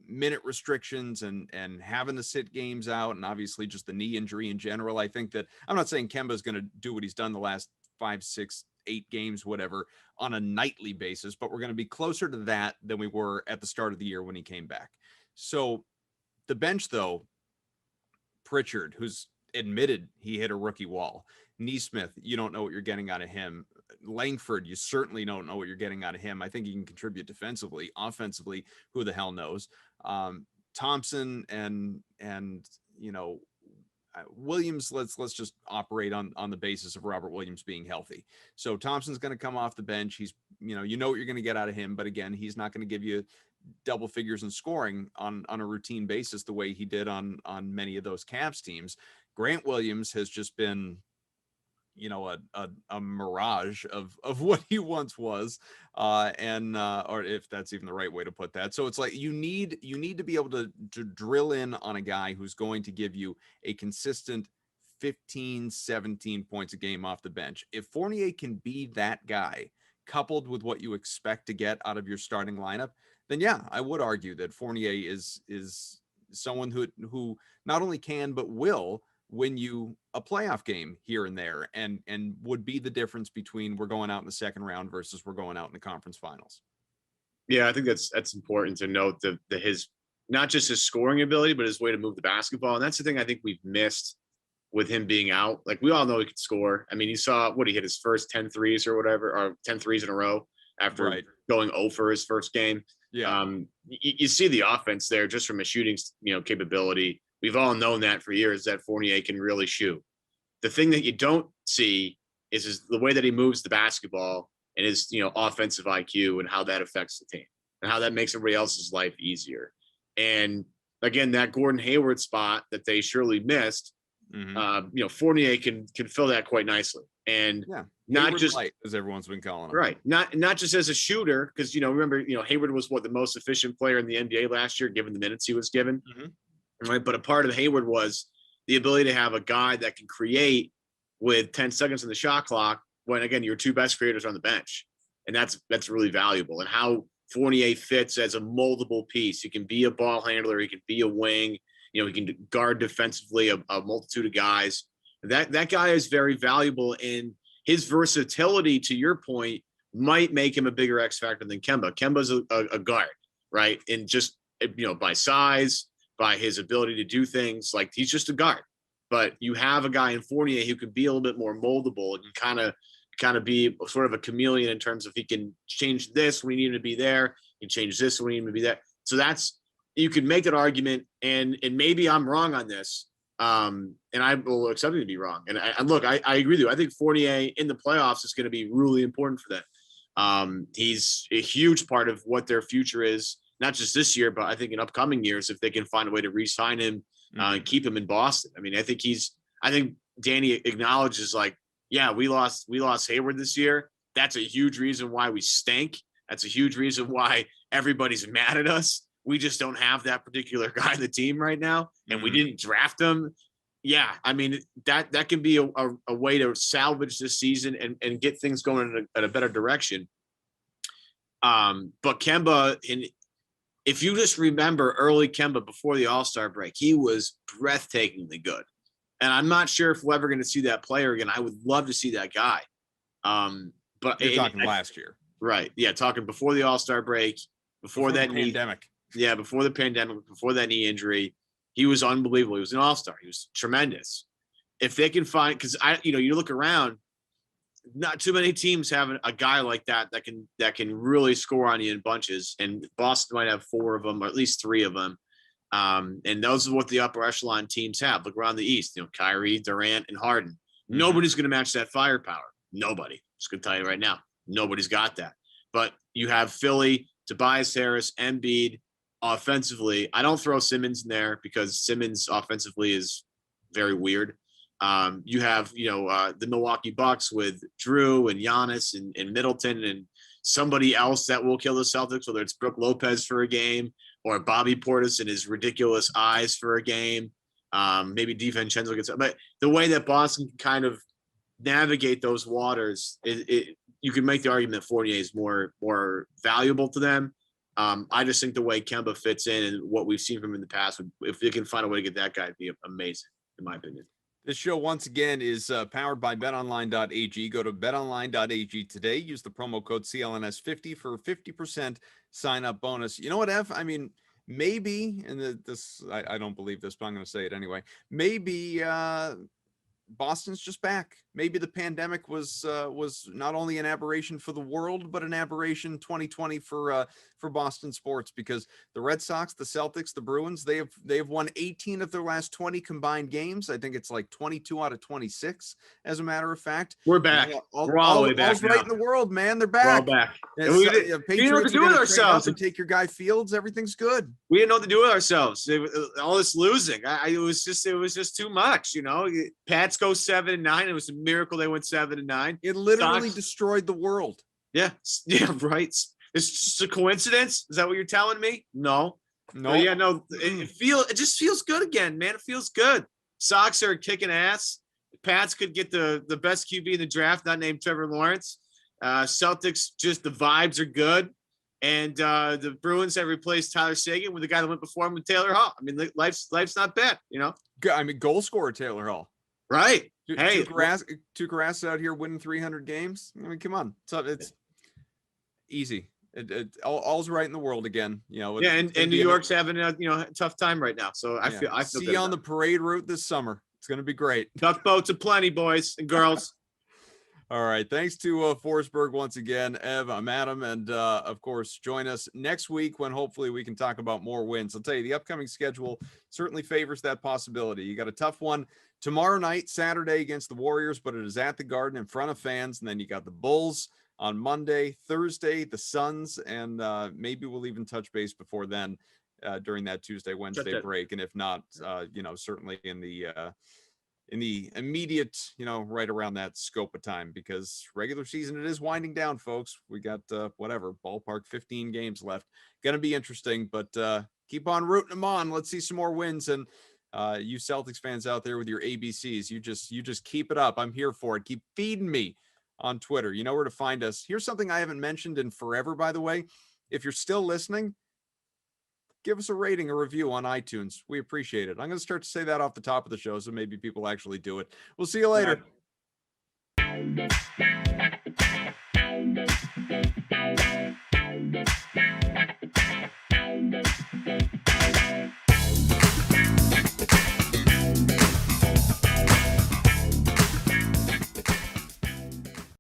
Speaker 1: minute restrictions and having to sit games out, and obviously just the knee injury in general. I think that I'm not saying Kemba's going to do what he's done the last 5, 6, 8 games, whatever, on a nightly basis, but we're going to be closer to that than we were at the start of the year when he came back. So the bench, though. Pritchard, who's admitted he hit a rookie wall. Neesmith, you don't know what you're getting out of him. Langford, you certainly don't know what you're getting out of him. I think he can contribute defensively. Offensively, who the hell knows? Thompson and Williams, let's just operate on the basis of Robert Williams being healthy. So Thompson's going to come off the bench. He's, what you're going to get out of him. But again, he's not going to give you double figures in scoring on a routine basis the way he did on many of those Cavs teams. Grant Williams has just been, a mirage of what he once was, or if that's even the right way to put that. So it's like you need to be able to drill in on a guy who's going to give you a consistent 15, 17 points a game off the bench. If Fournier can be that guy, coupled with what you expect to get out of your starting lineup, then yeah, I would argue that Fournier is someone who not only can but will win you a playoff game here and there, and would be the difference between we're going out in the second round versus we're going out in the conference finals.
Speaker 3: Yeah, I think that's important to note, the his, not just his scoring ability, but his way to move the basketball. And that's the thing I think we've missed with him being out. Like, we all know he could score. I mean, you saw he hit his first 10 threes or whatever, or 10 threes in a row after going 0 for his first game.
Speaker 1: Yeah.
Speaker 3: You see the offense there just from a shooting, capability. We've all known that for years, that Fournier can really shoot. The thing that you don't see is the way that he moves the basketball and his, offensive IQ, and how that affects the team and how that makes everybody else's life easier. And again, that Gordon Hayward spot that they surely missed, Fournier can fill that quite nicely. And not
Speaker 1: Hayward
Speaker 3: just
Speaker 1: light, as everyone's been calling him.
Speaker 3: Right. Not just as a shooter, because, remember, Hayward was the most efficient player in the NBA last year, given the minutes he was given. Right. But a part of Hayward was the ability to have a guy that can create with 10 seconds on the shot clock, when, again, your two best creators are on the bench. And that's really valuable. And how Fournier fits as a moldable piece. He can be a ball handler. He can be a wing. He can guard defensively a multitude of guys. That guy is very valuable, and his versatility, to your point, might make him a bigger X factor than Kemba. Kemba's a guard, right? And just, by size, by his ability to do things, like, he's just a guard. But you have a guy in Fournier who can be a little bit more moldable and kind of be sort of a chameleon in terms of, he can change this when he needed to be there, he can change this when he needed to be there. So you could make that argument, and maybe I'm wrong on this, and I will accept it to be wrong. And look, I agree with you. I think Fournier in the playoffs is going to be really important for them. He's a huge part of what their future is, not just this year, but I think in upcoming years, if they can find a way to re-sign him and keep him in Boston. I mean, I think Danny acknowledges, like, yeah, we lost Hayward this year. That's a huge reason why we stink. That's a huge reason why everybody's mad at us. We just don't have that particular guy on the team right now, and we didn't draft him. Yeah, I mean, that can be a way to salvage this season and get things going in a better direction. But Kemba, if you just remember early Kemba before the All-Star break, he was breathtakingly good. And I'm not sure if we're ever going to see that player again. I would love to see that guy. But
Speaker 1: you're talking last year.
Speaker 3: Right. Yeah, talking before the All-Star break, before that
Speaker 1: pandemic.
Speaker 3: Yeah, before the pandemic, before that knee injury, he was unbelievable. He was an all-star. He was tremendous. If they can find, because you look around, not too many teams have a guy like that can really score on you in bunches. And Boston might have 4 of them, or at least 3 of them. And those are what the upper echelon teams have. Look around the East, Kyrie, Durant, and Harden. Nobody's going to match that firepower. Nobody. Just going to tell you right now, nobody's got that. But you have Philly, Tobias Harris, Embiid. Offensively, I don't throw Simmons in there because Simmons offensively is very weird. You have, the Milwaukee Bucks with Drew and Giannis and Middleton and somebody else that will kill the Celtics, whether it's Brook Lopez for a game or Bobby Portis and his ridiculous eyes for a game. Maybe DiVincenzo gets, but the way that Boston can kind of navigate those waters, you can make the argument that Fournier is more valuable to them. I just think the way Kemba fits in and what we've seen from him in the past, if they can find a way to get that guy, it'd be amazing, in my opinion.
Speaker 1: This show, once again, is powered by betonline.ag. Go to betonline.ag today. Use the promo code CLNS50 for a 50% sign-up bonus. You know what, Ev? I mean, maybe, and I don't believe this, but I'm going to say it anyway. Maybe Boston's just back. Maybe the pandemic was not only an aberration for the world, but an aberration 2020 for Boston sports, because the Red Sox, the Celtics, the Bruins, they have won 18 of their last 20 combined games. I think it's like 22 out of 26, as a matter of fact.
Speaker 3: We're back. We're all the way back.
Speaker 1: All's right in the world, man. They're back.
Speaker 3: We're all back. And we didn't know what to do with ourselves.
Speaker 1: And take your guy Fields. Everything's good.
Speaker 3: We didn't know what to do with ourselves. All this losing, it was just too much. Pats go 7-9. It was a miracle they went 7-9.
Speaker 1: It literally destroyed the world.
Speaker 3: Yeah, right. It's just a coincidence. Is that what you're telling me? No. Yeah, no. It just feels good again, man. It feels good. Sox are kicking ass. Pats could get the best QB in the draft, not named Trevor Lawrence. Celtics, just the vibes are good. And the Bruins have replaced Tyler Seguin with the guy that went before him with Taylor Hall. I mean, life's not bad,
Speaker 1: I mean, goal scorer Taylor Hall.
Speaker 3: Right.
Speaker 1: Hey, Tuukka out here winning 300 games. I mean, come on. It's easy. All's right in the world again.
Speaker 3: Yeah, and New York's having a tough time right now. So I feel
Speaker 1: see you on the parade route this summer. It's going to be great.
Speaker 3: Duck boats aplenty, boys and girls.
Speaker 1: All right. Thanks to Forsberg once again. Ev, I'm Adam. And of course, join us next week when hopefully we can talk about more wins. I'll tell you, the upcoming schedule certainly favors that possibility. You got a tough one tomorrow night, Saturday against the Warriors, but it is at the Garden in front of fans. And then you got the Bulls on Monday, Thursday, the Suns, and maybe we'll even touch base before then during that Tuesday, Wednesday break. And if not, certainly in the immediate, right around that scope of time, because regular season, it is winding down, folks. We got ballpark 15 games left. Going to be interesting, but keep on rooting them on. Let's see some more wins. And you Celtics fans out there with your ABCs, you just keep it up. I'm here for it. Keep feeding me on Twitter. You know where to find us. Here's something I haven't mentioned in forever, by the way. If you're still listening, give us a rating or review on iTunes. We appreciate it. I'm going to start to say that off the top of the show, so maybe people actually do it. We'll see you later.